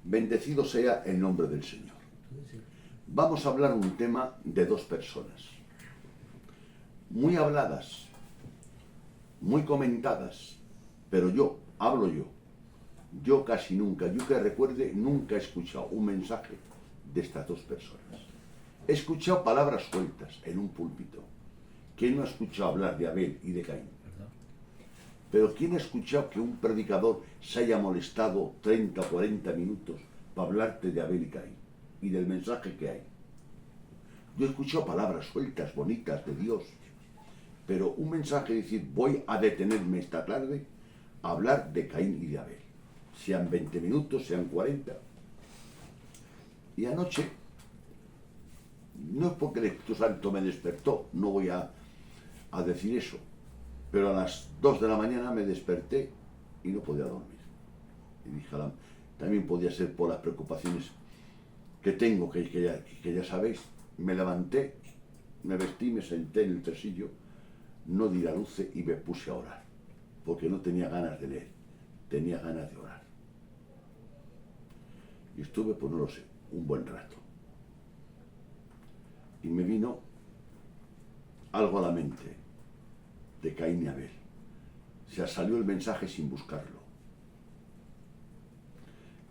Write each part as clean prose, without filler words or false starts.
Bendecido sea el nombre del Señor. Vamos a hablar un tema de dos personas, muy habladas, muy comentadas, pero hablo yo casi nunca, yo que recuerde, nunca he escuchado un mensaje de estas dos personas. He escuchado palabras sueltas en un púlpito. ¿Quién no ha escuchado hablar de Abel y de Caín? Pero ¿quién ha escuchado que un predicador se haya molestado 30 o 40 minutos para hablarte de Abel y Caín y del mensaje que hay? Yo he escuchado palabras sueltas, bonitas, de Dios, pero un mensaje decir, voy a detenerme esta tarde a hablar de Caín y de Abel. Sean 20 minutos, sean 40. Y anoche, no es porque el Espíritu Santo me despertó, no voy a decir eso, pero a las 2 de la mañana me desperté y no podía dormir. Y dije, también podía ser por las preocupaciones que tengo, que ya sabéis. Me levanté, me vestí, me senté en el tresillo, no di la luz y me puse a orar, porque no tenía ganas de leer, tenía ganas de orar. Y estuve, pues no lo sé, un buen rato. Y me vino algo a la mente de Caín y Abel. Se salió el mensaje sin buscarlo.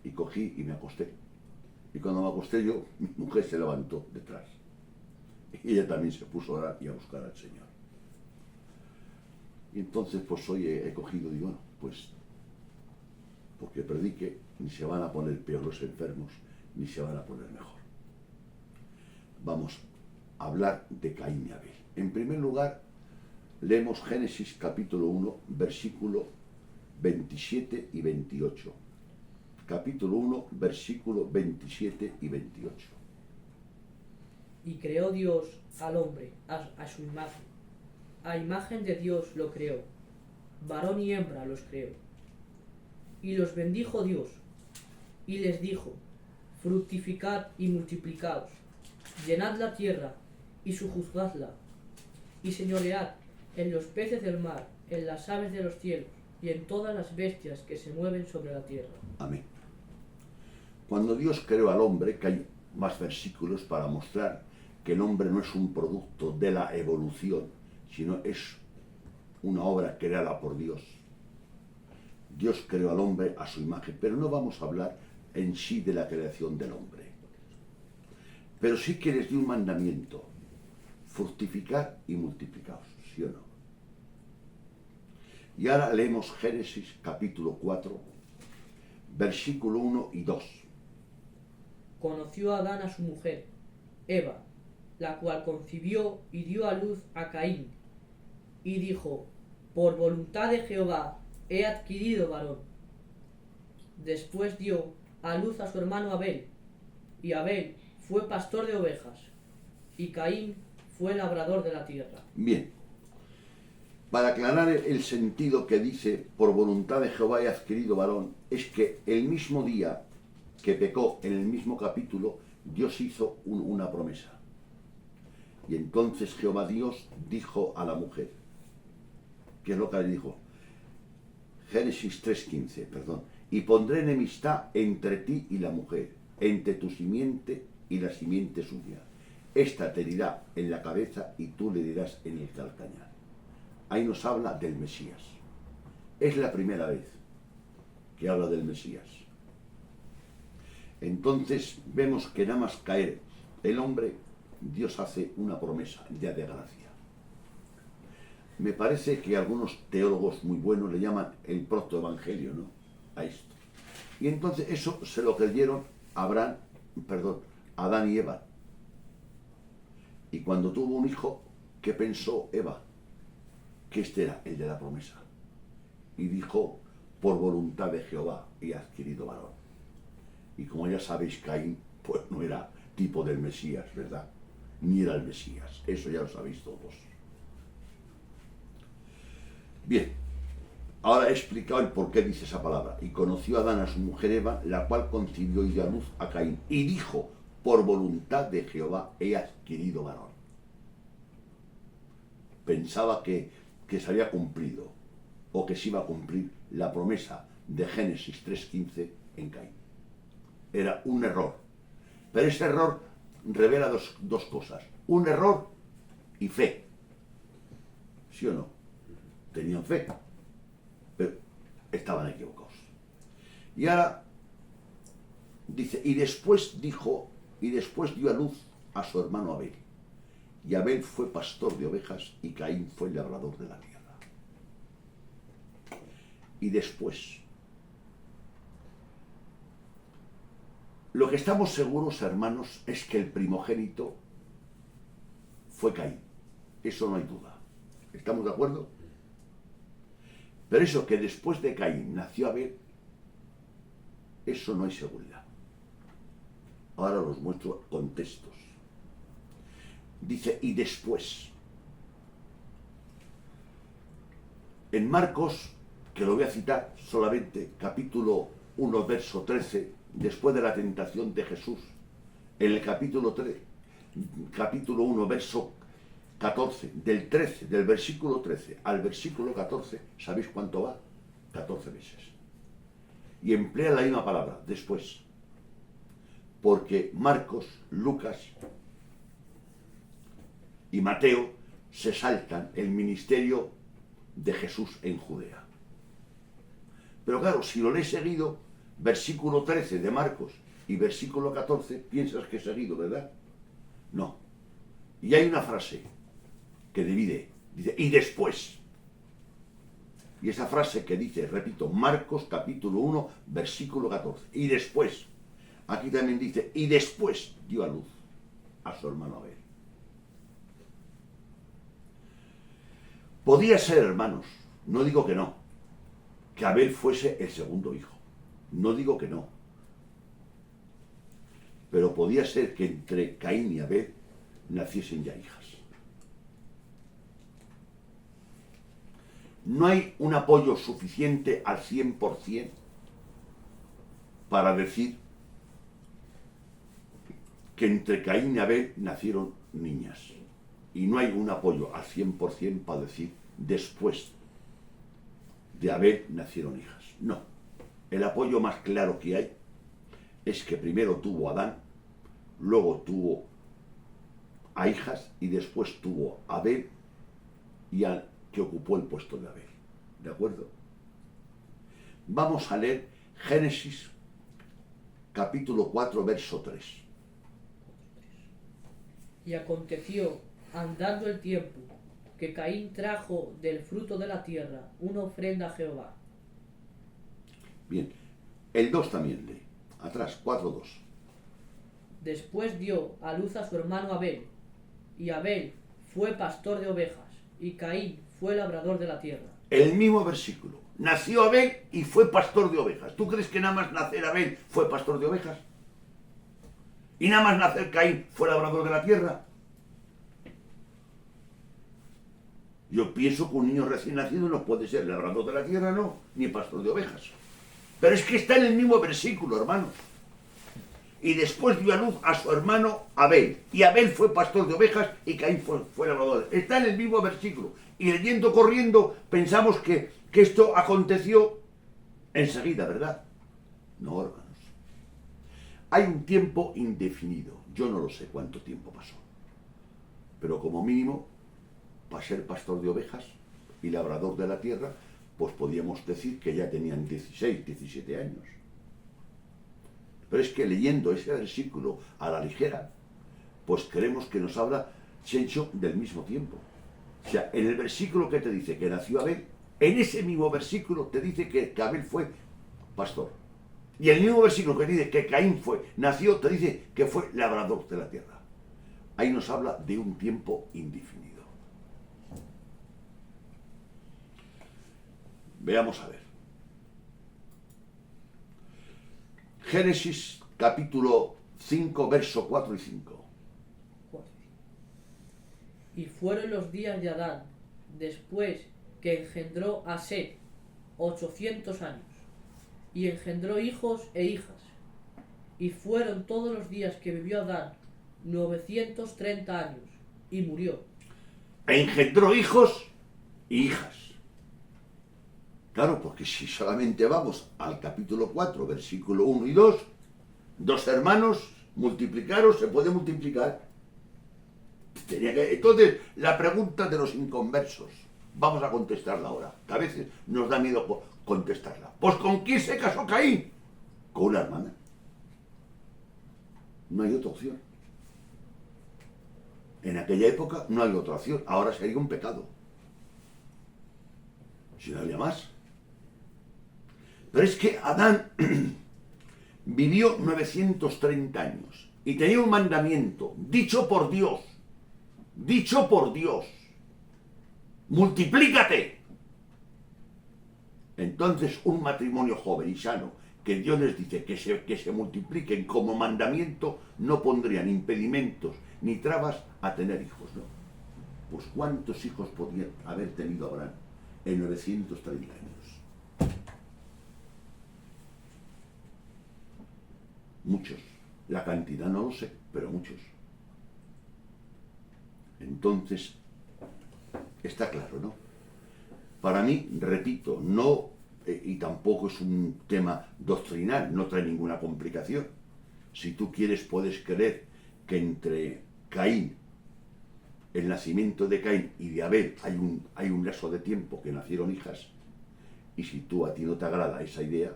Y cogí y me acosté. Y cuando me acosté yo, mi mujer se levantó detrás. Y ella también se puso a orar y a buscar al Señor. Y entonces pues hoy he cogido y digo, bueno, pues porque predique, ni se van a poner peor los enfermos, ni se van a poner mejor. Vamos a hablar de Caín y Abel. En primer lugar, leemos Génesis capítulo 1, versículo 27 y 28. Capítulo 1, versículo 27 y 28. Y creó Dios al hombre a su imagen. A imagen de Dios lo creó. Varón y hembra los creó. Y los bendijo Dios. Y les dijo, fructificad y multiplicaos. Llenad la tierra y sojuzgadla. Y señoread en los peces del mar, en las aves de los cielos y en todas las bestias que se mueven sobre la tierra. Amén. Cuando Dios creó al hombre, que hay más versículos para mostrar que el hombre no es un producto de la evolución, sino es una obra creada por Dios. Dios creó al hombre a su imagen, pero no vamos a hablar en sí de la creación del hombre. Pero sí que les dio un mandamiento, fructificar y multiplicaos, ¿sí o no? Y ahora leemos Génesis capítulo 4, versículo 1 y 2. Conoció Adán a su mujer, Eva, la cual concibió y dio a luz a Caín, y dijo, por voluntad de Jehová he adquirido varón. Después dio a luz a su hermano Abel, y Abel fue pastor de ovejas, y Caín fue labrador de la tierra. Bien, para aclarar el sentido que dice, por voluntad de Jehová he adquirido varón, es que el mismo día que pecó, en el mismo capítulo, Dios hizo una promesa. Y entonces Jehová Dios dijo a la mujer, ¿qué es lo que le dijo? Génesis 3:15, perdón. Y pondré enemistad entre ti y la mujer, entre tu simiente y la simiente suya. Esta te herirá en la cabeza y tú le dirás en el calcañar. Ahí nos habla del Mesías. Es la primera vez que habla del Mesías. Entonces vemos que nada más caer el hombre, Dios hace una promesa ya de gracia. Me parece que algunos teólogos muy buenos le llaman el protoevangelio, ¿no? A esto. Y entonces eso se lo creyeron Adán y Eva. Y cuando tuvo un hijo, ¿qué pensó Eva? Que este era el de la promesa. Y dijo, por voluntad de Jehová he adquirido varón. Y como ya sabéis, Caín, pues no era tipo del Mesías, ¿verdad? Ni era el Mesías. Eso ya lo sabéis todos. Bien, ahora he explicado el por qué dice esa palabra. Y conoció Adán a su mujer Eva, la cual concibió y dio a luz a Caín. Y dijo, por voluntad de Jehová he adquirido varón. Pensaba que se había cumplido, o que se iba a cumplir la promesa de Génesis 3:15 en Caín. era un error. Pero ese error revela dos cosas. Un error y fe. ¿Sí o no? Tenían fe, pero estaban equivocados. Y ahora dice, y después dio a luz a su hermano Abel. Y Abel fue pastor de ovejas y Caín fue labrador de la tierra. Y después, lo que estamos seguros, hermanos, es que el primogénito fue Caín. Eso no hay duda. ¿Estamos de acuerdo? Pero eso que después de Caín nació Abel, eso no hay seguridad. Ahora los muestro con textos. Dice, y después. En Marcos, que lo voy a citar solamente, capítulo 1, verso 13, después de la tentación de Jesús, en el capítulo 1, verso 14, del versículo 13 al versículo 14, ¿sabéis cuánto va? 14 meses. Y emplea la misma palabra, después. Porque Marcos, Lucas y Mateo se saltan el ministerio de Jesús en Judea. Pero claro, si lo lees seguido, versículo 13 de Marcos y versículo 14, piensas que es seguido, ¿verdad? No. Y hay una frase que divide, dice, y después. Y esa frase que dice, repito, Marcos capítulo 1, versículo 14, y después. Aquí también dice, y después dio a luz a su hermano Abel. Podía ser, hermanos, no digo que no, que Abel fuese el segundo hijo. No digo que no. Pero podía ser que entre Caín y Abel naciesen ya hijas. No hay un apoyo suficiente al 100% para decir que entre Caín y Abel nacieron niñas. Y no hay un apoyo al 100% para decir después de Abel nacieron hijas. No. El apoyo más claro que hay es que primero tuvo a Adán, luego tuvo a hijas y después tuvo a Abel y al que ocupó el puesto de Abel. ¿De acuerdo? Vamos a leer Génesis capítulo 4, verso 3. Y aconteció, andando el tiempo, que Caín trajo del fruto de la tierra una ofrenda a Jehová. Bien, el 2 también lee. Atrás, 4:2. Después dio a luz a su hermano Abel, y Abel fue pastor de ovejas, y Caín fue labrador de la tierra. El mismo versículo. Nació Abel y fue pastor de ovejas. ¿Tú crees que nada más nacer Abel fue pastor de ovejas? ¿Y nada más nacer Caín fue labrador de la tierra? Yo pienso que un niño recién nacido no puede ser labrador de la tierra, no, ni pastor de ovejas. Pero es que está en el mismo versículo, hermanos. Y después dio a luz a su hermano Abel. Y Abel fue pastor de ovejas y Caín fue labrador. Está en el mismo versículo. Y leyendo, corriendo, pensamos que esto aconteció enseguida, ¿verdad? No, hermanos. Hay un tiempo indefinido. Yo no lo sé cuánto tiempo pasó. Pero como mínimo, para ser pastor de ovejas y labrador de la tierra, pues podíamos decir que ya tenían 16, 17 años. Pero es que leyendo ese versículo a la ligera, pues creemos que nos habla, Chencho, del mismo tiempo. O sea, en el versículo que te dice que nació Abel, en ese mismo versículo te dice que Abel fue pastor. Y el mismo versículo que dice que Caín nació, te dice que fue labrador de la tierra. Ahí nos habla de un tiempo indefinido. Veamos a ver. Génesis capítulo 5, verso 4 y 5. Y fueron los días de Adán, después que engendró a Set, 800 años, y engendró hijos e hijas. Y fueron todos los días que vivió Adán, 930 años, y murió. Engendró hijos y hijas. Claro, porque si solamente vamos al capítulo 4, versículo 1 y 2, Dos hermanos, multiplicaros, se puede multiplicar. Entonces, la pregunta de los inconversos, vamos a contestarla ahora, que a veces nos da miedo contestarla. Pues ¿con quién se casó Caín? Con una hermana. No hay otra opción. En aquella época no hay otra opción, ahora sería un pecado. Si no había más. Pero es que Adán vivió 930 años y tenía un mandamiento dicho por Dios, multiplícate. Entonces un matrimonio joven y sano, que Dios les dice que se multipliquen como mandamiento, no pondrían impedimentos ni trabas a tener hijos, ¿no? Pues ¿cuántos hijos podía haber tenido Abraham en 930 años? Muchos. La cantidad no lo sé, pero muchos. Entonces, está claro, ¿no? Para mí, repito, no, y tampoco es un tema doctrinal, no trae ninguna complicación. Si tú quieres, puedes creer que entre Caín, el nacimiento de Caín y de Abel, hay un lapso de tiempo que nacieron hijas, y si tú a ti no te agrada esa idea,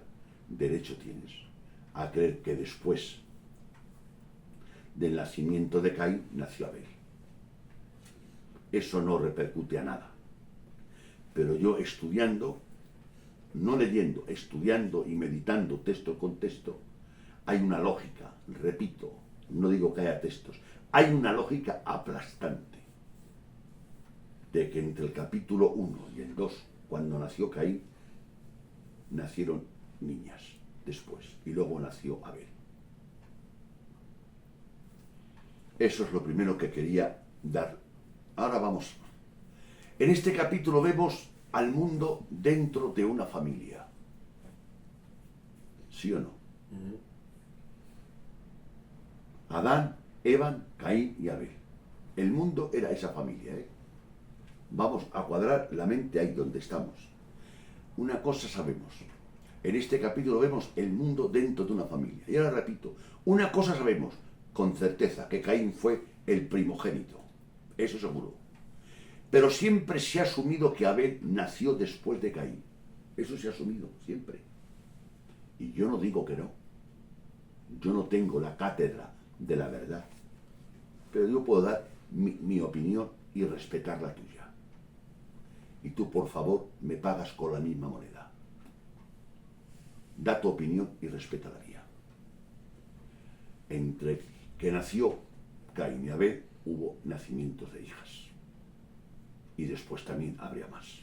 derecho tienes a creer que después del nacimiento de Caín nació Abel. Eso no repercute a nada. Pero yo estudiando, no leyendo, estudiando y meditando texto con texto, hay una lógica, repito, no digo que haya textos, hay una lógica aplastante de que entre el capítulo 1 y el 2, cuando nació Caín, nacieron niñas después, y luego nació Abel. Eso es lo primero que quería dar. Ahora vamos. En este capítulo vemos al mundo dentro de una familia. ¿Sí o no? Adán, Eva, Caín y Abel. El mundo era esa familia, ¿eh? Vamos a cuadrar la mente ahí donde estamos. Una cosa sabemos. En este capítulo vemos el mundo dentro de una familia. Y ahora repito, una cosa sabemos con certeza, que Caín fue el primogénito. Eso seguro. Pero siempre se ha asumido que Abel nació después de Caín. Eso se ha asumido, siempre. Y yo no digo que no. Yo no tengo la cátedra de la verdad. Pero yo puedo dar mi opinión y respetar la tuya. Y tú, por favor, me pagas con la misma moneda. Da tu opinión y respeta la mía. Entre que nació Caín y Abel, hubo nacimientos de hijas. Y después también habría más.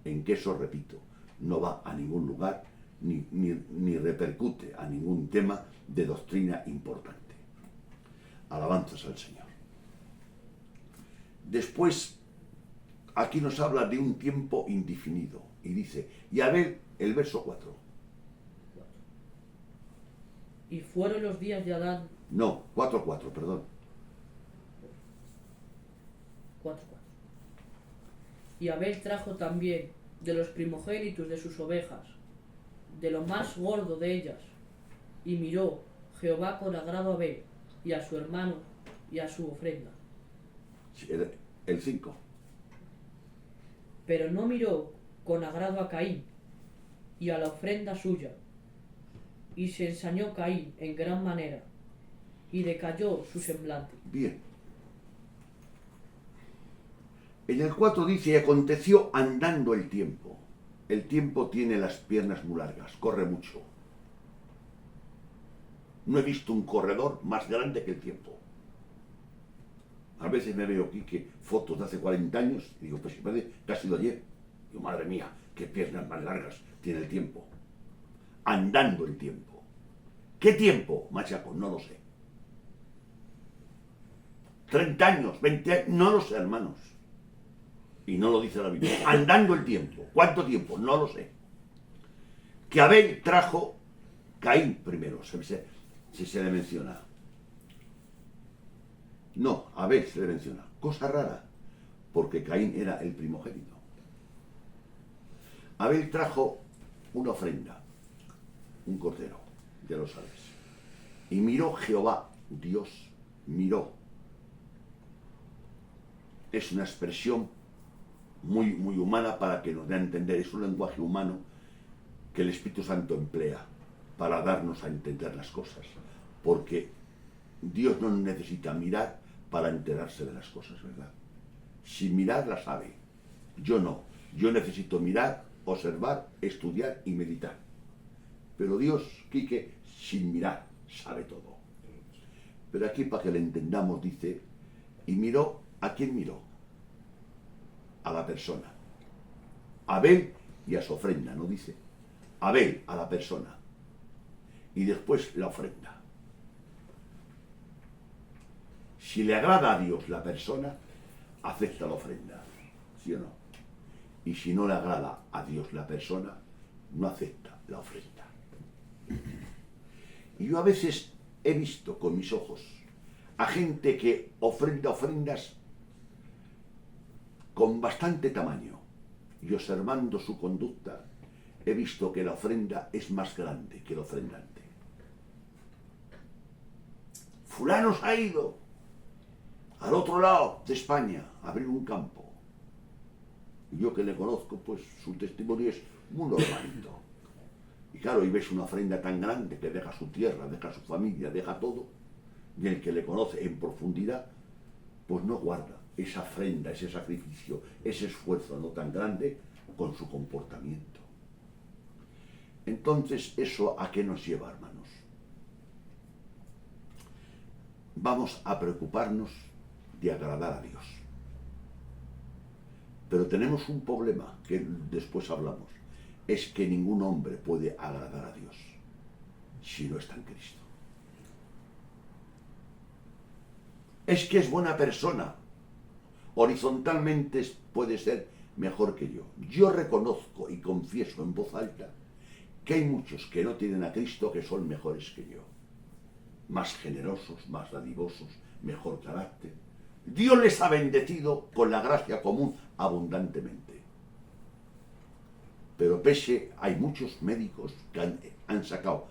En que eso, repito, no va a ningún lugar ni repercute a ningún tema de doctrina importante. Alabanzas al Señor. Después, aquí nos habla de un tiempo indefinido. Y dice, y Abel, el verso 4. Y fueron los días de Adán. No, 4:4, perdón. 4:4. Y Abel trajo también de los primogénitos de sus ovejas, de lo más gordo de ellas, y miró Jehová con agrado a Abel y a su hermano y a su ofrenda. El 5. Pero no miró con agrado a Caín y a la ofrenda suya, y se ensañó Caín en gran manera, y decayó su semblante. Bien. En el 4 dice, y aconteció andando el tiempo. El tiempo tiene las piernas muy largas, corre mucho. No he visto un corredor más grande que el tiempo. A veces me veo aquí que fotos de hace 40 años y digo, pues si parece que ha sido ayer. Digo, madre mía, qué piernas más largas tiene el tiempo. Andando el tiempo. ¿Qué tiempo, machaco? No lo sé. 30 años, 20 años, no lo sé, hermanos. Y no lo dice la Biblia. Andando el tiempo. ¿Cuánto tiempo? No lo sé. Que Abel trajo Caín primero, si se le menciona. No, Abel se le menciona. Cosa rara, porque Caín era el primogénito. Abel trajo una ofrenda, un cordero, ya lo sabes. Y miró Jehová, Dios, miró. Es una expresión muy humana para que nos dé a entender. Es un lenguaje humano que el Espíritu Santo emplea para darnos a entender las cosas. Porque Dios no necesita mirar para enterarse de las cosas, ¿verdad? Sin mirar las sabe. Yo no. Yo necesito mirar, observar, estudiar y meditar. Pero Dios, Quique, sin mirar, sabe todo. Pero aquí, para que lo entendamos, dice, y miró, ¿a quién miró? A la persona. A Abel y a su ofrenda, ¿no dice? Abel, a la persona. Y después la ofrenda. Si le agrada a Dios la persona, acepta la ofrenda. ¿Sí o no? Y si no le agrada a Dios la persona, no acepta la ofrenda. Y yo a veces he visto con mis ojos a gente que ofrenda ofrendas con bastante tamaño. Y observando su conducta, he visto que la ofrenda es más grande que el ofrendante. Fulano se ha ido al otro lado de España a abrir un campo. Y yo que le conozco, pues su testimonio es muy normalito. Y claro, y ves una ofrenda tan grande que deja su tierra, deja su familia, deja todo, y el que le conoce en profundidad, pues no guarda esa ofrenda, ese sacrificio, ese esfuerzo no tan grande con su comportamiento. Entonces, ¿eso a qué nos lleva, hermanos? Vamos a preocuparnos de agradar a Dios. Pero tenemos un problema, que después hablamos, es que ningún hombre puede agradar a Dios si no está en Cristo. Es que es buena persona, horizontalmente puede ser mejor que yo. Yo reconozco y confieso en voz alta que hay muchos que no tienen a Cristo que son mejores que yo. Más generosos, más dadivosos, mejor carácter. Dios les ha bendecido con la gracia común abundantemente. Pero pese, hay muchos médicos que han sacado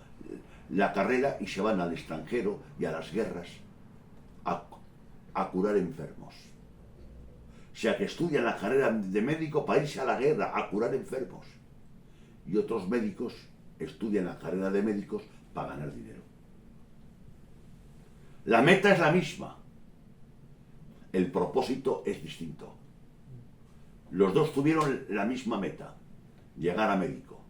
la carrera y se van al extranjero y a las guerras a curar enfermos. O sea, que estudian la carrera de médico para irse a la guerra, a curar enfermos. Y otros médicos estudian la carrera de médicos para ganar dinero. La meta es la misma. El propósito es distinto. Los dos tuvieron la misma meta, llegar a médico.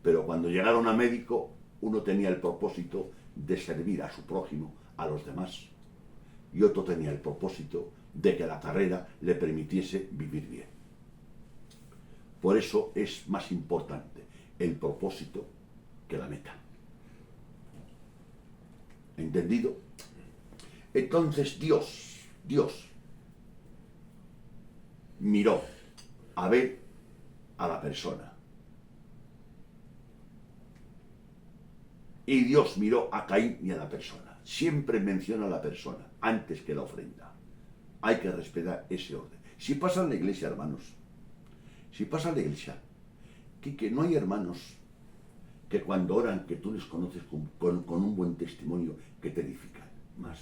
Pero cuando llegaron a médico, uno tenía el propósito de servir a su prójimo, a los demás. Y otro tenía el propósito de que la carrera le permitiese vivir bien. Por eso es más importante el propósito que la meta. ¿Entendido? Entonces Dios miró a ver a la persona. Y Dios miró a Caín y a la persona. Siempre menciona a la persona antes que la ofrenda. Hay que respetar ese orden. Si pasa en la iglesia, hermanos, si pasa en la iglesia, que no hay hermanos que cuando oran, que tú les conoces con un buen testimonio, que te edifican más.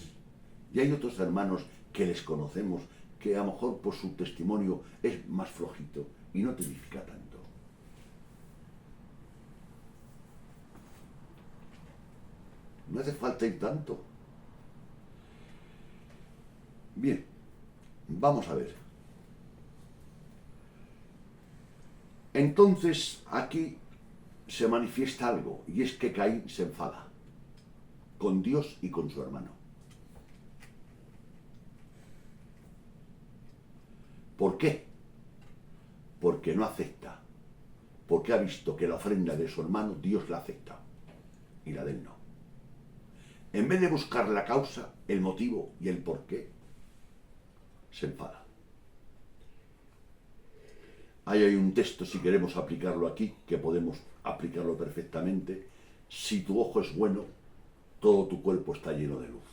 Y hay otros hermanos que les conocemos, que a lo mejor por su testimonio es más flojito y no te edifica tanto. No hace falta ir tanto. Bien, vamos a ver. Entonces aquí se manifiesta algo, y es que Caín se enfada con Dios y con su hermano. ¿Por qué? Porque no acepta, porque ha visto que la ofrenda de su hermano Dios la acepta y la de él no. En vez de buscar la causa, el motivo y el porqué, se enfada. Ahí hay un texto, si queremos aplicarlo aquí, que podemos aplicarlo perfectamente. Si tu ojo es bueno, todo tu cuerpo está lleno de luz.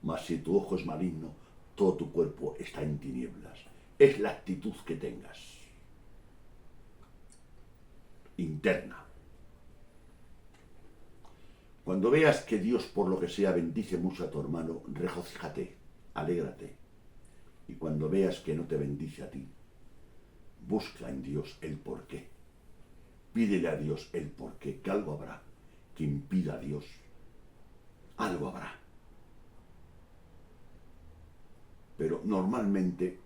Mas si tu ojo es maligno, todo tu cuerpo está en tinieblas. Es la actitud que tengas. Interna. Cuando veas que Dios, por lo que sea, bendice mucho a tu hermano, regocíjate, alégrate. Y cuando veas que no te bendice a ti, busca en Dios el porqué. Pídele a Dios el porqué, que algo habrá que impida a Dios. Algo habrá. Pero normalmente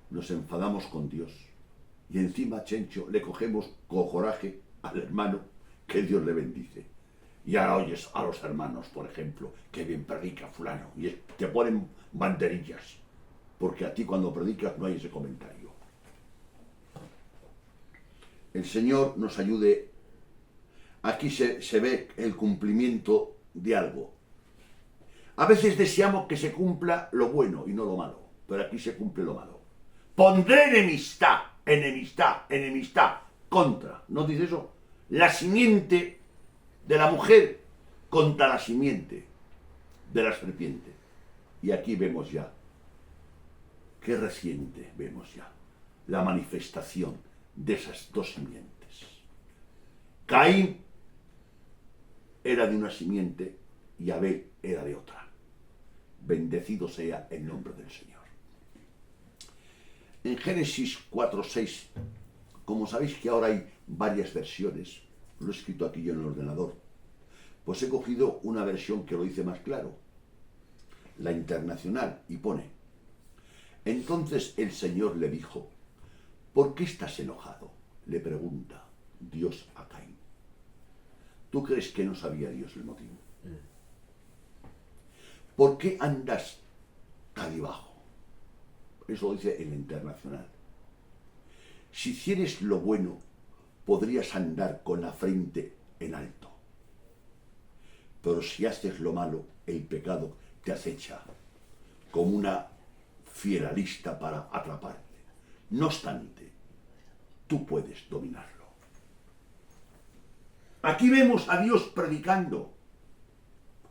nos enfadamos con Dios y encima, Chencho, le cogemos con coraje al hermano que Dios le bendice. Y ahora oyes a los hermanos, por ejemplo, que bien predica fulano, y te ponen banderillas, porque a ti cuando predicas no hay ese comentario. El Señor nos ayude. Aquí se ve el cumplimiento de algo. A veces deseamos que se cumpla lo bueno y no lo malo, pero aquí se cumple lo malo. Pondré enemistad, enemistad, enemistad contra, ¿no dice eso? La simiente de la mujer contra la simiente de la serpiente. Y aquí vemos ya, qué reciente vemos ya, la manifestación de esas dos simientes. Caín era de una simiente y Abel era de otra. Bendecido sea el nombre del Señor. En Génesis 4:6, como sabéis que ahora hay varias versiones, lo he escrito aquí yo en el ordenador, pues he cogido una versión que lo dice más claro, la internacional, y pone: entonces el Señor le dijo, ¿por qué estás enojado?, le pregunta Dios a Caín. ¿Tú crees que no sabía Dios el motivo? ¿Por qué andas cabizbajo? Eso lo dice el internacional. Si hicieres lo bueno, podrías andar con la frente en alto. Pero si haces lo malo, el pecado te acecha como una fiera lista para atraparte. No obstante, tú puedes dominarlo. Aquí vemos a Dios predicando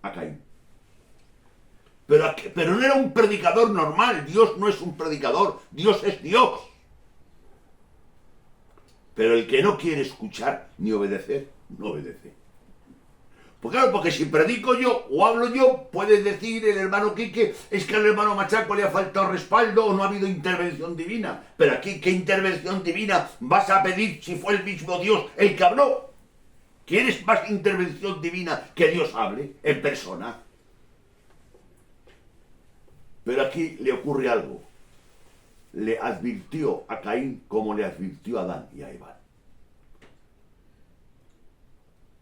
a Caín. Pero no era un predicador normal. Dios no es un predicador. Dios es Dios. Pero el que no quiere escuchar ni obedecer, no obedece. Pues claro, porque si predico yo o hablo yo, puede decir el hermano Quique, es que al hermano Machaco le ha faltado respaldo o no ha habido intervención divina. Pero aquí, ¿qué intervención divina vas a pedir si fue el mismo Dios el que habló? ¿Quieres más intervención divina que Dios hable en persona? Pero aquí le ocurre algo. Le advirtió a Caín como le advirtió a Adán y a Eva.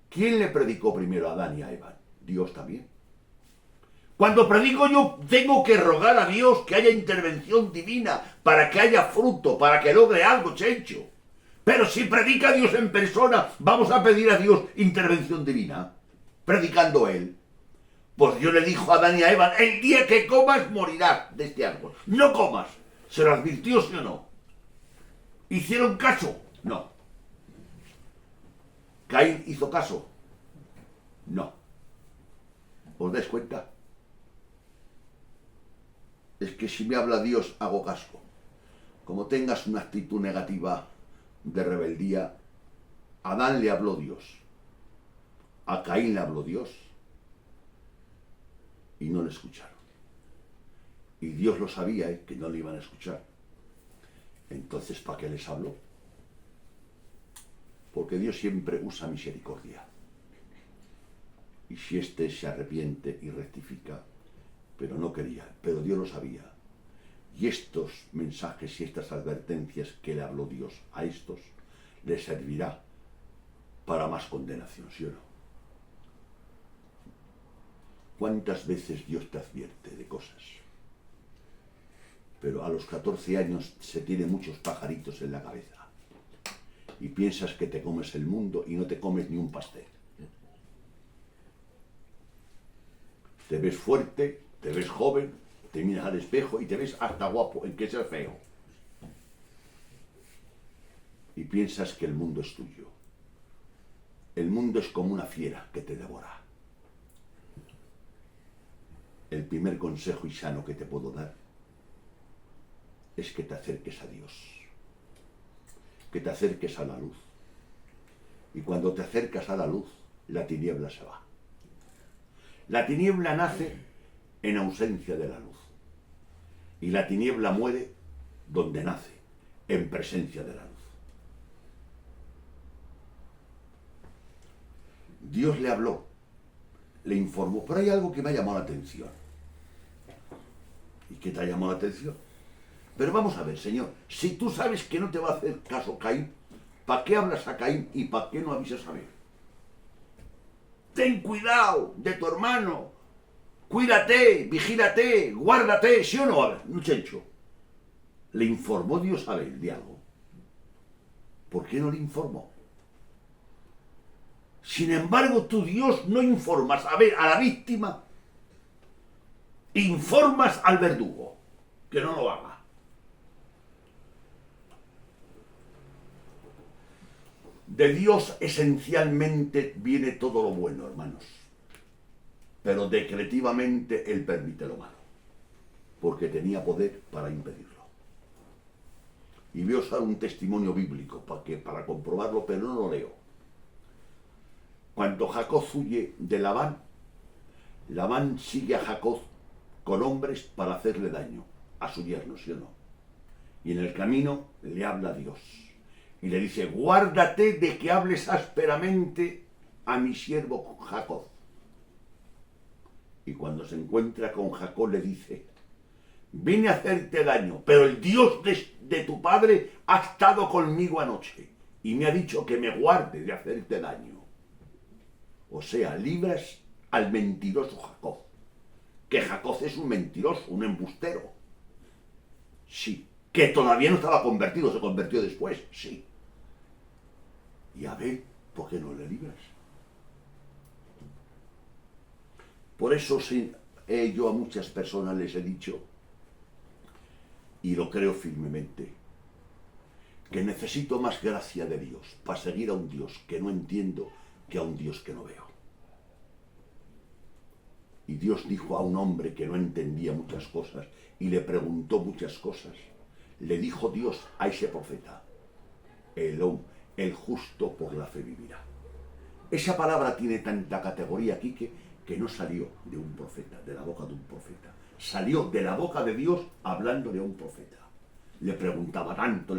¿Quién le predicó primero a Adán y a Eva? Dios también. Cuando predico yo tengo que rogar a Dios que haya intervención divina para que haya fruto, para que logre algo, Chencho. Pero si predica Dios en persona, vamos a pedir a Dios intervención divina, predicando Él. Pues Dios le dijo a Adán y a Eva, el día que comas morirás de este árbol. No comas. ¿Se lo advirtió, sí o no? ¿Hicieron caso? No. ¿Caín hizo caso? No. ¿Os dais cuenta? Es que si me habla Dios, hago caso. Como tengas una actitud negativa de rebeldía, a Adán le habló Dios. A Caín le habló Dios. Y no le escucharon. Y Dios lo sabía, que no le iban a escuchar. Entonces, ¿para qué les habló? Porque Dios siempre usa misericordia. Y si éste se arrepiente y rectifica, pero no quería, pero Dios lo sabía. Y estos mensajes y estas advertencias que le habló Dios a estos, les servirá para más condenación, ¿sí o no? ¿Cuántas veces Dios te advierte de cosas? Pero a los 14 años se tiene muchos pajaritos en la cabeza. Y piensas que te comes el mundo y no te comes ni un pastel. Te ves fuerte, te ves joven, te miras al espejo y te ves hasta guapo, en que ser feo. Y piensas que el mundo es tuyo. El mundo es como una fiera que te devora. El primer consejo y sano que te puedo dar es que te acerques a Dios, que te acerques a la luz. Y cuando te acercas a la luz, la tiniebla se va. La tiniebla nace en ausencia de la luz. Y la tiniebla muere donde nace, en presencia de la luz. Dios le habló, le informó, pero hay algo que me ha llamado la atención. ¿Y qué te ha llamado la atención? Pero vamos a ver, Señor, si tú sabes que no te va a hacer caso Caín, ¿para qué hablas a Caín y para qué no avisas a Abel? Ten cuidado de tu hermano, cuídate, vigílate, guárdate, ¿sí o no? A ver, no, Chencho. ¿Le informó Dios a Abel de algo? ¿Por qué no le informó? Sin embargo, tú, Dios, no informas a ver a la víctima, informas al verdugo, que no lo haga. De Dios esencialmente viene todo lo bueno, hermanos, pero decretivamente Él permite lo malo, porque tenía poder para impedirlo. Y voy a usar un testimonio bíblico para comprobarlo, pero no lo leo. Cuando Jacob huye de Labán, Labán sigue a Jacob con hombres para hacerle daño a su yerno, ¿sí o no? Y en el camino le habla a Dios y le dice: guárdate de que hables ásperamente a mi siervo Jacob. Y cuando se encuentra con Jacob le dice: vine a hacerte daño, pero el Dios de tu padre ha estado conmigo anoche y me ha dicho que me guarde de hacerte daño. O sea, libras al mentiroso Jacob. Que Jacob es un mentiroso, un embustero. Sí. Que todavía no estaba convertido, se convirtió después. Sí. Y a ver, ¿por qué no le libras? Por eso yo a muchas personas les he dicho, y lo creo firmemente, que necesito más gracia de Dios para seguir a un Dios que no entiendo que a un Dios que no veo. Y Dios dijo a un hombre que no entendía muchas cosas y le preguntó muchas cosas. Le dijo Dios a ese profeta: el justo por la fe vivirá. Esa palabra tiene tanta categoría aquí que no salió de un profeta, de la boca de un profeta. Salió de la boca de Dios hablándole a un profeta. Le preguntaba tanto,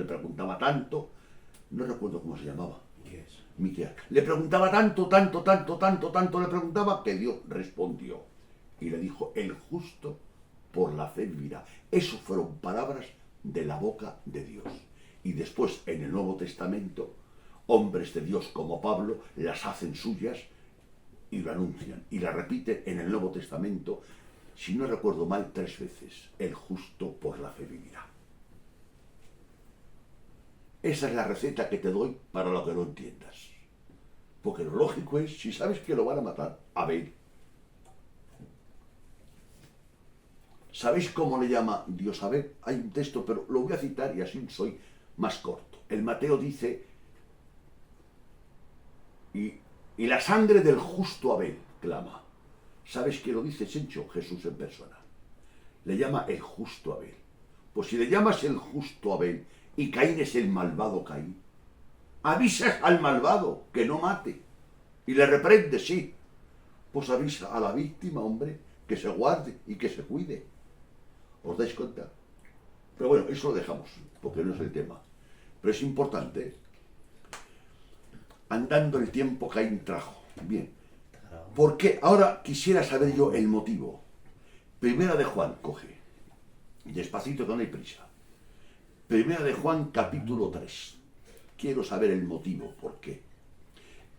no recuerdo cómo se llamaba. Miqueas. Le preguntaba tanto, le preguntaba, que Dios respondió. Y le dijo: el justo por la fe vivirá. Esas fueron palabras de la boca de Dios. Y después, en el Nuevo Testamento, hombres de Dios como Pablo las hacen suyas y lo anuncian. Y la repiten en el Nuevo Testamento, si no recuerdo mal, 3 veces. El justo por la fe vivirá. Esa es la receta que te doy para lo que no entiendas. Porque lo lógico es, si sabes que lo van a matar, a Abel. ¿Sabéis cómo le llama Dios a Abel? Hay un texto, pero lo voy a citar y así soy más corto. El Mateo dice: y la sangre del justo Abel clama. ¿Sabes qué lo dice, Chencho? Jesús en persona. Le llama el justo Abel. Pues si le llamas el justo Abel y Caín es el malvado Caín, avisas al malvado que no mate y le reprende, sí. Pues avisa a la víctima, hombre, que se guarde y que se cuide. ¿Os dais cuenta? Pero bueno, eso lo dejamos, porque no es el tema. Pero es importante. Andando el tiempo, Caín trajo. Bien. ¿Por qué? Ahora quisiera saber yo el motivo. Primera de Juan, coge. Despacito, que no hay prisa. Primera de Juan, capítulo 3. Quiero saber el motivo, ¿por qué?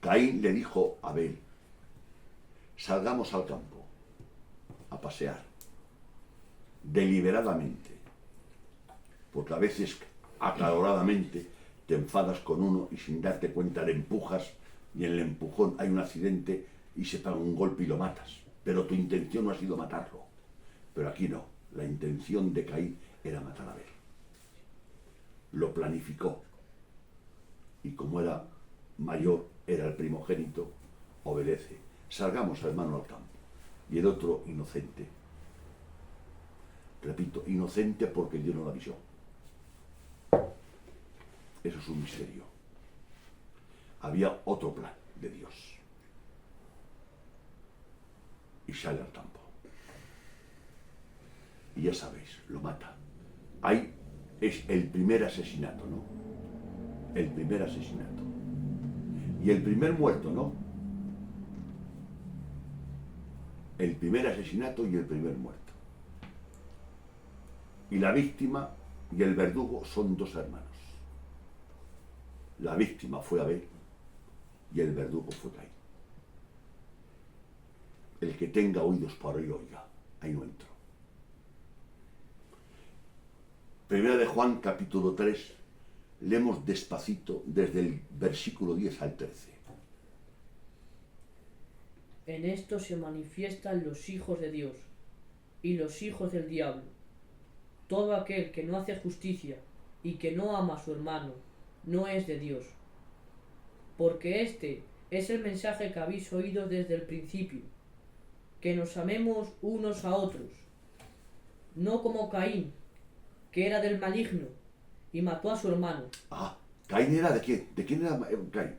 Caín le dijo a Abel: salgamos al campo a pasear, deliberadamente, porque a veces acaloradamente te enfadas con uno y sin darte cuenta le empujas y en el empujón hay un accidente y se pega un golpe y lo matas, pero tu intención no ha sido matarlo. Pero aquí no, la intención de Caín era matar a Abel. Lo planificó y como era mayor, era el primogénito, obedece. Salgamos, hermano, al campo. Y el otro, inocente. Repito, inocente porque Dios no lo avisó. Eso es un misterio. Había otro plan de Dios. Y y sale al campo. Y ya sabéis, lo mata. Ahí es el primer asesinato, ¿no? El primer asesinato. Y el primer muerto, ¿no? El primer asesinato y el primer muerto. Y la víctima y el verdugo son dos hermanos. La víctima fue Abel y el verdugo fue Caín. El que tenga oídos para oír, oiga. Ahí no entro. Primera de Juan, capítulo 3, leemos despacito desde el versículo 10 al 13. En esto se manifiestan los hijos de Dios y los hijos del diablo. Todo aquel que no hace justicia y que no ama a su hermano no es de Dios. Porque este es el mensaje que habéis oído desde el principio, que nos amemos unos a otros, no como Caín, que era del maligno y mató a su hermano. Ah, ¿Caín era de quién? ¿De quién era Caín?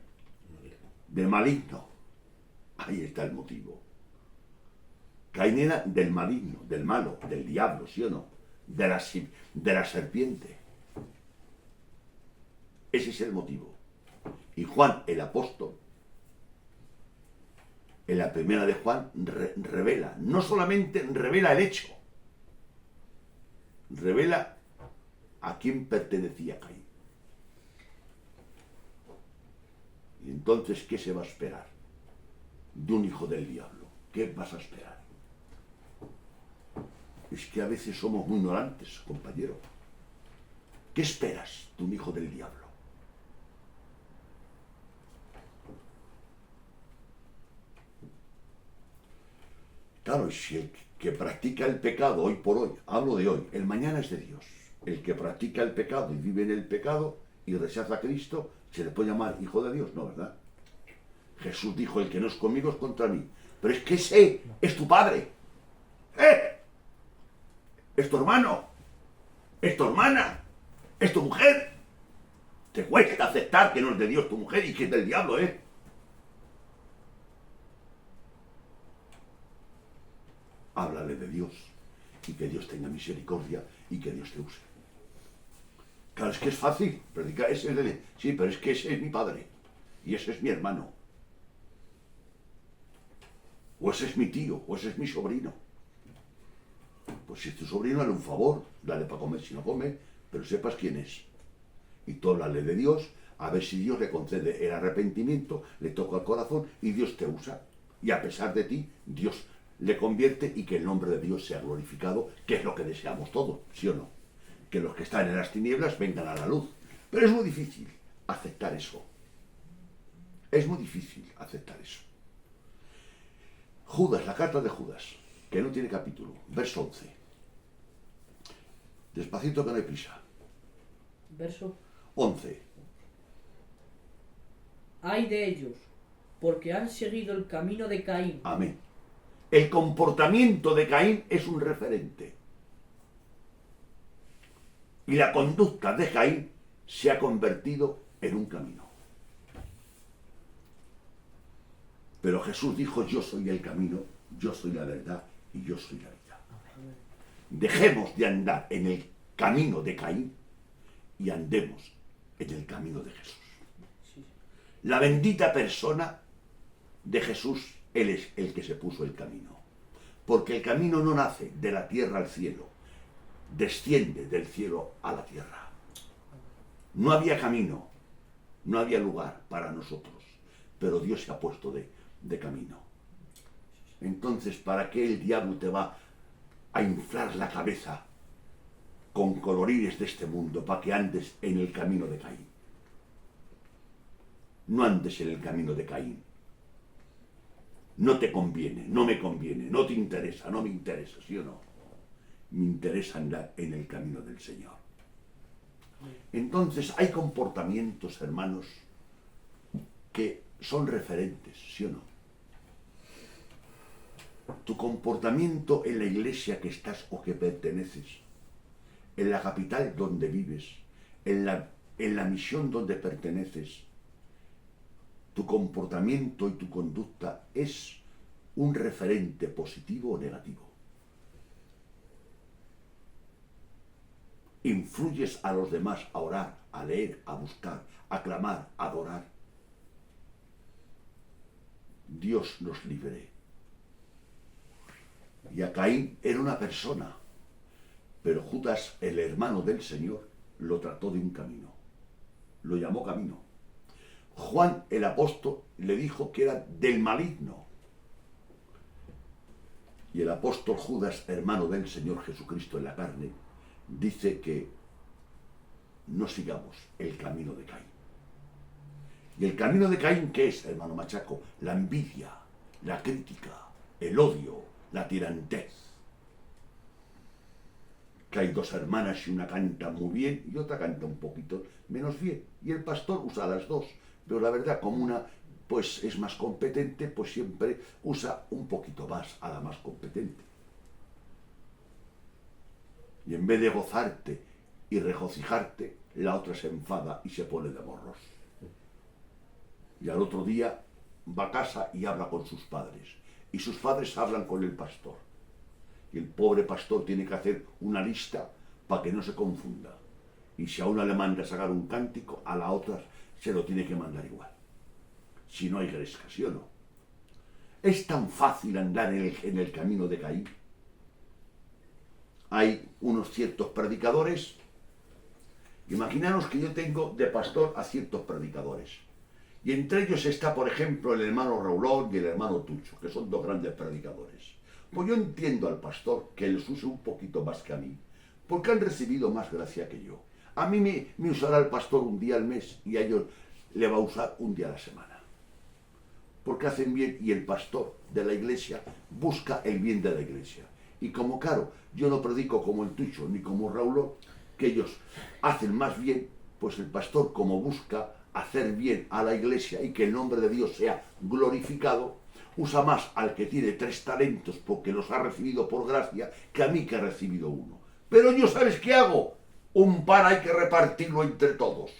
Del maligno. Ahí está el motivo. Caín era del maligno, del malo, del diablo, ¿sí o no? De la serpiente. Ese es el motivo. Y Juan, el apóstol, en la primera de Juan, revela, no solamente revela el hecho, revela a quién pertenecía Caín. Y entonces, ¿qué se va a esperar de un hijo del diablo? ¿Qué vas a esperar? Es que a veces somos muy ignorantes, compañero. ¿Qué esperas de un hijo del diablo? Claro, si el que practica el pecado hoy por hoy, hablo de hoy, el mañana es de Dios. El que practica el pecado y vive en el pecado y rechaza a Cristo, se le puede llamar hijo de Dios, ¿no, verdad? Jesús dijo, el que no es conmigo es contra mí. Pero es que ese es tu padre. Es tu hermano. Es tu hermana. Es tu mujer. Te cuesta aceptar que no es de Dios tu mujer y que es del diablo, ¿eh? Háblale de Dios y que Dios tenga misericordia y que Dios te use. Claro, es que es fácil predicar ese de... Sí, pero es que ese es mi padre y ese es mi hermano. O ese es mi tío, o ese es mi sobrino. Pues si es tu sobrino, dale un favor, dale para comer si no come, pero sepas quién es. Y tú háblale de Dios, a ver si Dios le concede el arrepentimiento, le toca el corazón y Dios te usa. Y a pesar de ti, Dios le convierte y que el nombre de Dios sea glorificado, que es lo que deseamos todos, ¿sí o no? Que los que están en las tinieblas vengan a la luz. Pero es muy difícil aceptar eso. Es muy difícil aceptar eso. Judas, la carta de Judas, que no tiene capítulo, verso 11. Despacito que no hay prisa. Verso 11. Ay de ellos, porque han seguido el camino de Caín. Amén. El comportamiento de Caín es un referente. Y la conducta de Caín se ha convertido en un camino. Pero Jesús dijo, yo soy el camino, yo soy la verdad y yo soy la vida. Dejemos de andar en el camino de Caín y andemos en el camino de Jesús. La bendita persona de Jesús, Él es el que se puso el camino. Porque el camino no nace de la tierra al cielo, desciende del cielo a la tierra. No había camino, no había lugar para nosotros, pero Dios se ha puesto de camino. Entonces, ¿para qué el diablo te va a inflar la cabeza con colorines de este mundo para que andes en el camino de Caín? No andes en el camino de Caín. No te conviene, no me conviene, no te interesa, no me interesa, ¿sí o no? Me interesa andar en el camino del Señor. Entonces hay comportamientos, hermanos, que son referentes, ¿sí o no? Tu comportamiento en la iglesia que estás o que perteneces, en la capital donde vives, en la misión donde perteneces, tu comportamiento y tu conducta es un referente positivo o negativo. Influyes a los demás a orar, a leer, a buscar, a clamar, a adorar. Dios nos libre. Y a Caín era una persona, pero Judas, el hermano del Señor, lo trató de un camino. Lo llamó camino. Juan, el apóstol, le dijo que era del maligno. Y el apóstol Judas, hermano del Señor Jesucristo en la carne, dice que no sigamos el camino de Caín. ¿Y el camino de Caín qué es, hermano Machaco? La envidia, la crítica, el odio, la tirantez. Que hay dos hermanas y una canta muy bien y otra canta un poquito menos bien. Y el pastor usa las dos, pero la verdad, como una pues es más competente, pues siempre usa un poquito más a la más competente. Y en vez de gozarte y regocijarte, la otra se enfada y se pone de morros. Y al otro día va a casa y habla con sus padres. Y sus padres hablan con el pastor. Y el pobre pastor tiene que hacer una lista para que no se confunda. Y si a una le manda a sacar un cántico, a la otra se lo tiene que mandar igual. Si no hay gresca, ¿sí o no? Es tan fácil andar en el camino de Caín. Hay unos ciertos predicadores. Imaginaros que yo tengo de pastor a ciertos predicadores. Y entre ellos está, por ejemplo, el hermano Raulón y el hermano Tucho, que son dos grandes predicadores. Pues yo entiendo al pastor que les use un poquito más que a mí, porque han recibido más gracia que yo. A mí me usará el pastor un día al mes y a ellos le va a usar un día a la semana. Porque hacen bien y el pastor de la iglesia busca el bien de la iglesia. Y como claro, yo no predico como el Tucho ni como Raulón, que ellos hacen más bien, pues el pastor como busca hacer bien a la iglesia y que el nombre de Dios sea glorificado, usa más al que tiene 3 talentos porque los ha recibido por gracia que a mí que he recibido uno. Pero yo, ¿sabes qué hago? Un pan hay que repartirlo entre todos.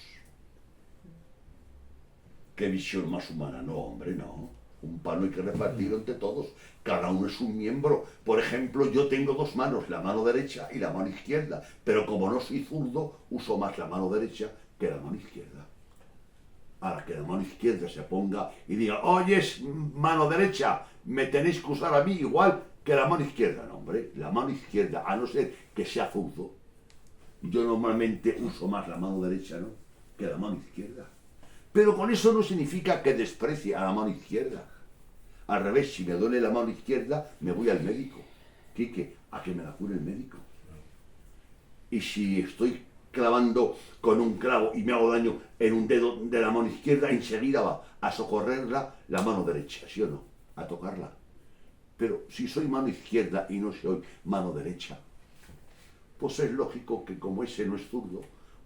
¿Qué visión más humana? No, hombre, no. Un pan hay que repartirlo entre todos. Cada uno es un miembro. Por ejemplo, yo tengo 2 manos, la mano derecha y la mano izquierda. Pero como no soy zurdo, uso más la mano derecha que la mano izquierda. Ahora que la mano izquierda se ponga y diga, oye, mano derecha, me tenéis que usar a mí igual que la mano izquierda. No, hombre, la mano izquierda, a no ser que sea zurdo. Yo normalmente uso más la mano derecha, ¿no?, que la mano izquierda. Pero con eso no significa que desprecie a la mano izquierda. Al revés, si me duele la mano izquierda, me voy al médico. Quique, a que me la cure el médico. Y si estoy clavando con un clavo y me hago daño en un dedo de la mano izquierda, enseguida va a socorrerla la mano derecha, ¿sí o no? A tocarla. Pero si soy mano izquierda y no soy mano derecha, pues es lógico que como ese no es zurdo,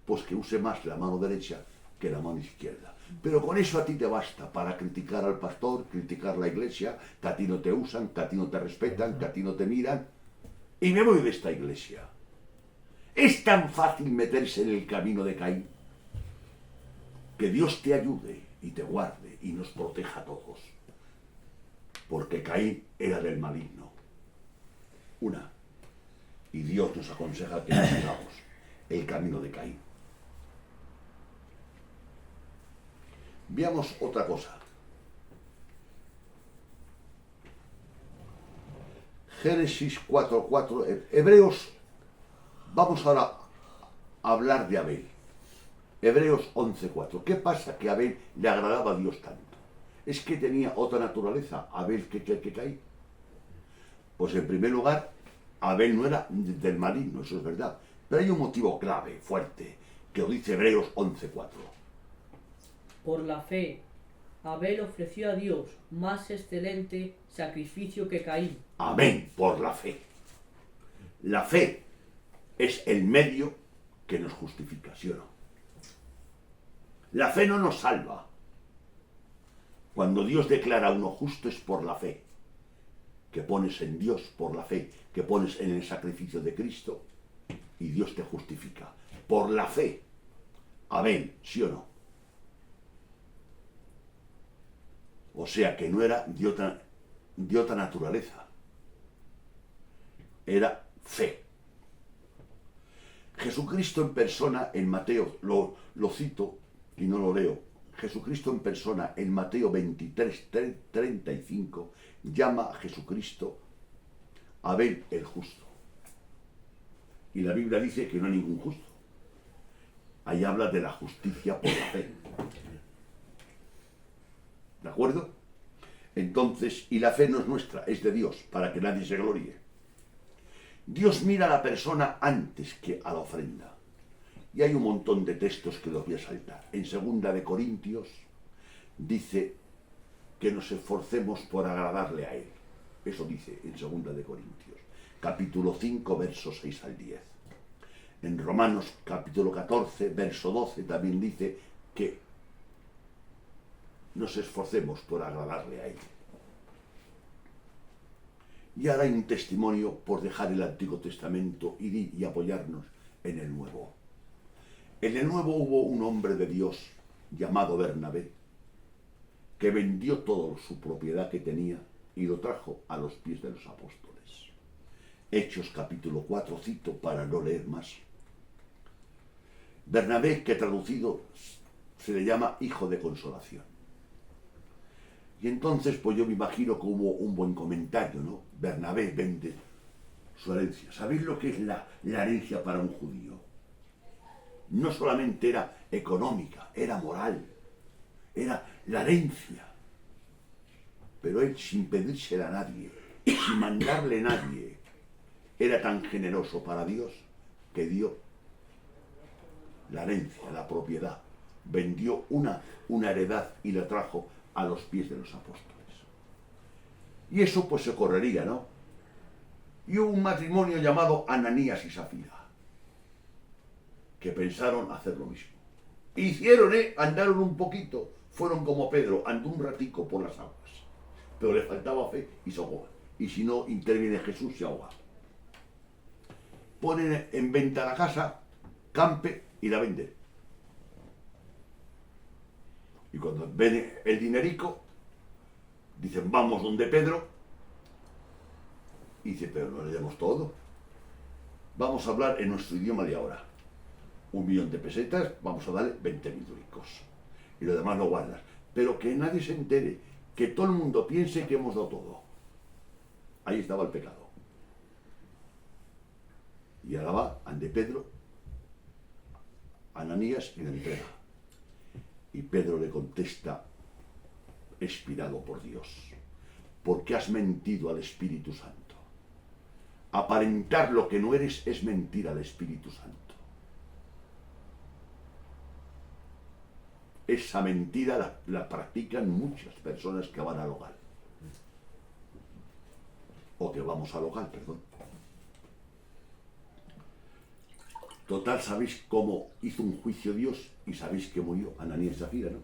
pues que use más la mano derecha que la mano izquierda. Pero con eso a ti te basta para criticar al pastor, criticar la iglesia, que a ti no te usan, que a ti no te respetan, que a ti no te miran. Y me voy de esta iglesia. Es tan fácil meterse en el camino de Caín. Que Dios te ayude y te guarde y nos proteja a todos. Porque Caín era del maligno. Y Dios nos aconseja que no sigamos el camino de Caín. Veamos otra cosa. Génesis 4:4, Hebreos, vamos ahora a hablar de Abel. Hebreos 11:4. ¿Qué pasa que Abel le agradaba a Dios tanto? Es que tenía otra naturaleza, Abel, que Caín. Pues en primer lugar, Abel no era del maligno, eso es verdad. Pero hay un motivo clave, fuerte, que lo dice Hebreos 11:4. Por la fe, Abel ofreció a Dios más excelente sacrificio que Caín. Amén, por la fe. La fe es el medio que nos justifica, ¿sí o no? La fe no nos salva. Cuando Dios declara a uno justo es por la fe, que pones en Dios por la fe, que pones en el sacrificio de Cristo y Dios te justifica. Por la fe. Amén, ¿sí o no? O sea que no era de otra de otra naturaleza. Era fe. Jesucristo en persona, en Mateo, lo cito y no lo leo, Jesucristo en persona, en Mateo 23, 35, llama a Jesucristo Abel el justo. Y la Biblia dice que no hay ningún justo. Ahí habla de la justicia por la fe. ¿De acuerdo? Entonces, y la fe no es nuestra, es de Dios, para que nadie se gloríe. Dios mira a la persona antes que a la ofrenda. Y hay un montón de textos que los voy a saltar. En 2 de Corintios dice que nos esforcemos por agradarle a Él. Eso dice en 2 de Corintios, capítulo 5, versos 6 al 10. En Romanos, capítulo 14, verso 12, también dice que nos esforcemos por agradarle a Él. Y ahora hay un testimonio por dejar el Antiguo Testamento y apoyarnos en el Nuevo. En el Nuevo hubo un hombre de Dios llamado Bernabé, que vendió toda su propiedad que tenía y lo trajo a los pies de los apóstoles. Hechos capítulo 4 cito para no leer más. Bernabé, que traducido se le llama hijo de consolación. Y entonces, pues yo me imagino que hubo un buen comentario, ¿no? Bernabé vende su herencia. ¿Sabéis lo que es la herencia para un judío? No solamente era económica, era moral, era la herencia. Pero él, sin pedírsela a nadie, sin mandarle a nadie, era tan generoso para Dios que dio la herencia, la propiedad. Vendió una heredad y la trajo a los pies de los apóstoles. Y eso pues se correría, ¿no? Y hubo un matrimonio llamado Ananías y Safira, que pensaron hacer lo mismo. Hicieron, andaron un poquito, fueron como Pedro, andó un ratico por las aguas, pero le faltaba fe y se ahogó. Y si no interviene Jesús, se ahoga. Ponen en venta la casa, campe y la venden. Y cuando ven el dinerico, dicen, vamos donde Pedro. Y dice, pero no le demos todo. Vamos a hablar en nuestro idioma de ahora. 1.000.000 de pesetas, vamos a darle 20.000 ricos. Y lo demás lo guardas. Pero que nadie se entere, que todo el mundo piense que hemos dado todo. Ahí estaba el pecado. Y ahora va ante Pedro, Ananías, y le entrega. Y Pedro le contesta, inspirado por Dios, ¿por qué has mentido al Espíritu Santo? Aparentar lo que no eres es mentir al Espíritu Santo. Esa mentira la practican muchas personas que van al hogar. O que vamos al hogar, perdón. Total, ¿sabéis cómo hizo un juicio Dios? Y sabéis que murió Ananías y Safira, ¿no?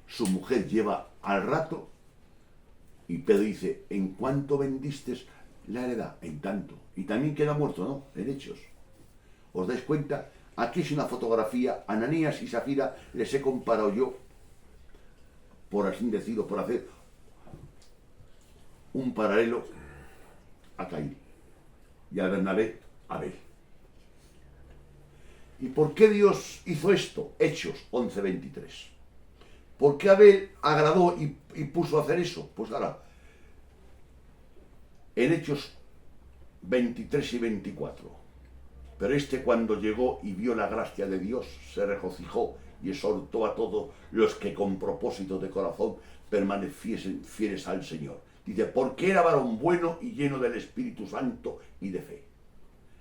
Su mujer lleva al rato y Pedro dice, ¿en cuánto vendiste la heredad? En tanto. Y también queda muerto, ¿no? En Hechos. ¿Os dais cuenta? Aquí es una fotografía, Ananías y Safira les he comparado yo, por así decirlo, por hacer un paralelo a Caín y a Bernabé, a Abel. ¿Y por qué Dios hizo esto? Hechos 11:23. ¿Por qué Abel agradó y puso a hacer eso? Pues ahora, en Hechos 23 y 24. Pero cuando llegó y vio la gracia de Dios, se regocijó y exhortó a todos los que con propósito de corazón permaneciesen fieles al Señor. Dice, porque era varón bueno y lleno del Espíritu Santo y de fe.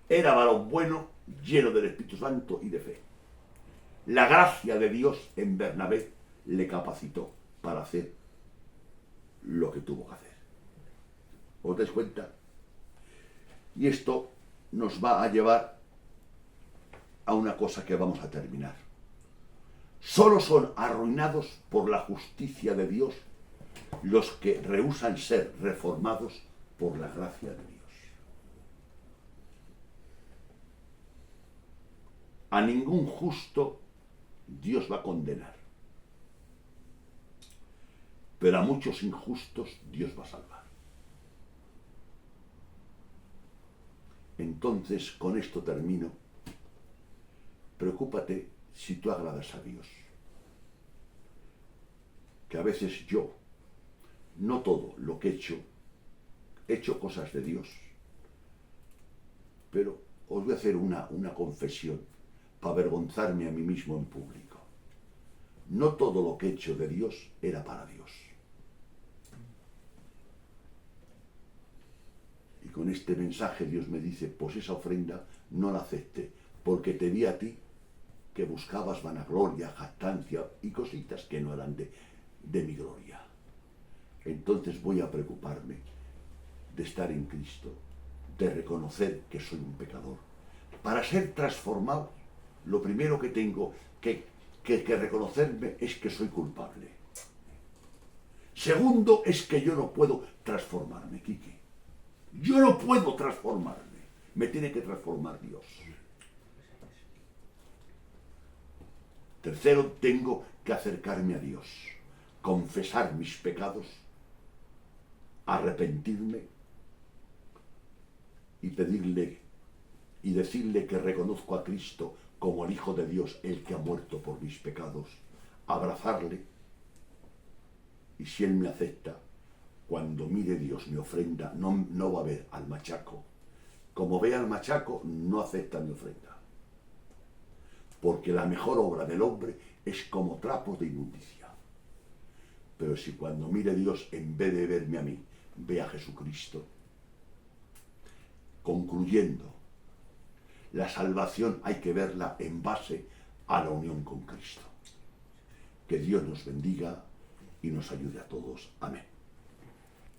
Era varón bueno, lleno del Espíritu Santo y de fe. La gracia de Dios en Bernabé le capacitó para hacer lo que tuvo que hacer. ¿Os dais cuenta? Y esto nos va a llevar a una cosa que vamos a terminar. Solo son arruinados por la justicia de Dios los que rehúsan ser reformados por la gracia de Dios. A ningún justo Dios va a condenar, pero a muchos injustos Dios va a salvar. Entonces, con esto termino. Preocúpate si tú agradas a Dios. Que a veces yo, no todo lo que he hecho cosas de Dios. Pero os voy a hacer una confesión para avergonzarme a mí mismo en público. No todo lo que he hecho de Dios era para Dios. Y con este mensaje Dios me dice, pues esa ofrenda no la acepté, porque te vi a ti que buscabas vanagloria, jactancia y cositas que no eran de mi gloria. Entonces voy a preocuparme de estar en Cristo, de reconocer que soy un pecador. Para ser transformado, lo primero que tengo que reconocerme es que soy culpable. Segundo, es que yo no puedo transformarme, Quique. Yo no puedo transformarme. Me tiene que transformar Dios. Tercero, tengo que acercarme a Dios, confesar mis pecados, arrepentirme y pedirle y decirle que reconozco a Cristo como el Hijo de Dios, el que ha muerto por mis pecados, abrazarle, y si Él me acepta, cuando mire Dios mi ofrenda, no va a ver al machaco. Como ve al machaco, no acepta mi ofrenda. Porque la mejor obra del hombre es como trapos de inmundicia. Pero si cuando mire Dios, en vez de verme a mí, ve a Jesucristo. Concluyendo, la salvación hay que verla en base a la unión con Cristo. Que Dios nos bendiga y nos ayude a todos. Amén.